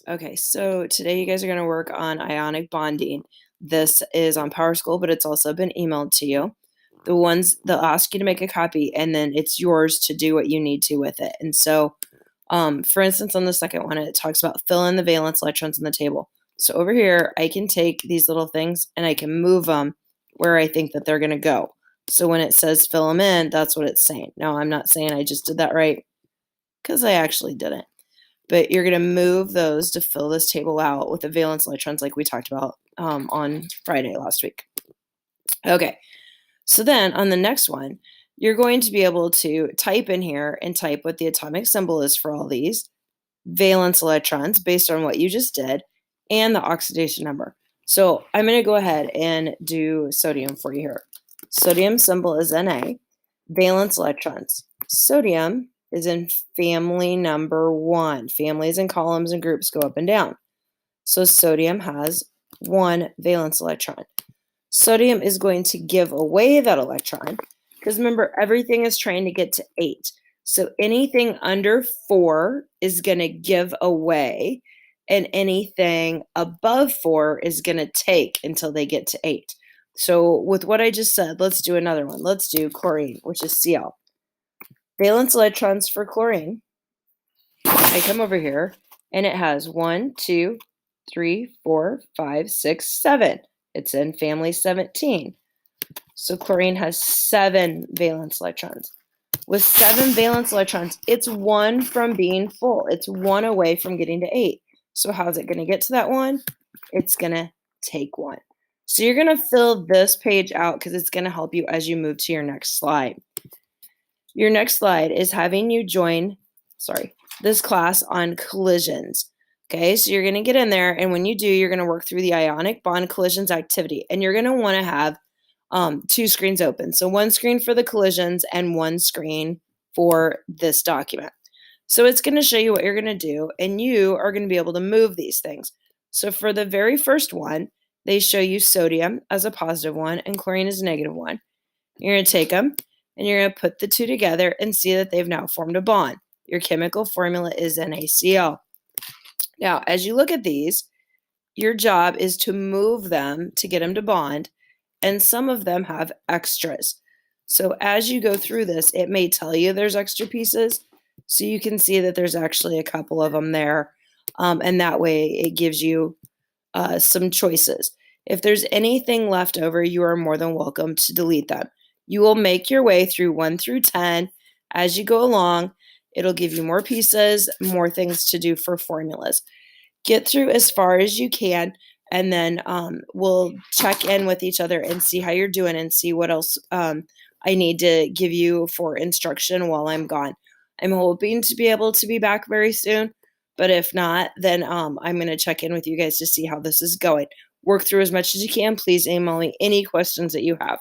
Okay, so today you guys are going to work on ionic bonding. This is on PowerSchool, but it's also been emailed to you. The ones they'll ask you to make a copy, and then it's yours to do what you need to with it. And so, for instance, on the second one, it talks about fill in the valence electrons in the table. So over here, I can take these little things and I can move them where I think that they're going to go. So when it says fill them in, that's what it's saying. Now, I'm not saying I just did that right because I actually didn't. But you're going to move those to fill this table out with the valence electrons like we talked about on Friday last week. Okay, so then on the next one, you're going to be able to type in here and type what the atomic symbol is for all these valence electrons based on what you just did and the oxidation number. So I'm going to go ahead and do sodium for you here. Sodium symbol is Na. Valence electrons. Sodium is in family number 1. Families and columns and groups go up and down. So sodium has 1 valence electron. Sodium is going to give away that electron because remember, everything is trying to get to 8. So anything under 4 is going to give away, and anything above 4 is going to take until they get to 8. So with what I just said, let's do another one. Let's do chlorine, which is Cl. Valence electrons for chlorine. I come over here, and it has 1, 2, 3, 4, 5, 6, 7. It's in family 17. So chlorine has 7 valence electrons. With 7 valence electrons, it's 1 from being full. It's 1 away from getting to 8. So how's it going to get to that 1? It's going to take 1. So you're going to fill this page out because it's going to help you as you move to your next slide. Your next slide is having you join, this class on collisions. Okay, so you're going to get in there, and when you do, you're going to work through the ionic bond collisions activity, and you're going to want to have 2 screens open. So 1 screen for the collisions and 1 screen for this document. So it's going to show you what you're going to do, and you are going to be able to move these things. So for the very first one, they show you sodium as a positive 1 and chlorine as a negative 1. You're going to take them, and you're going to put the 2 together and see that they've now formed a bond. Your chemical formula is NaCl. Now, as you look at these, your job is to move them to get them to bond, and some of them have extras. So as you go through this, it may tell you there's extra pieces, so you can see that there's actually a couple of them there, and that way it gives you some choices. If there's anything left over, you are more than welcome to delete them. You will make your way through 1 through 10 as you go along. It'll give you more pieces, more things to do for formulas. Get through as far as you can, and then we'll check in with each other and see how you're doing and see what else I need to give you for instruction while I'm gone. I'm hoping to be able to be back very soon, but if not, then I'm going to check in with you guys to see how this is going. Work through as much as you can. Please email me any questions that you have.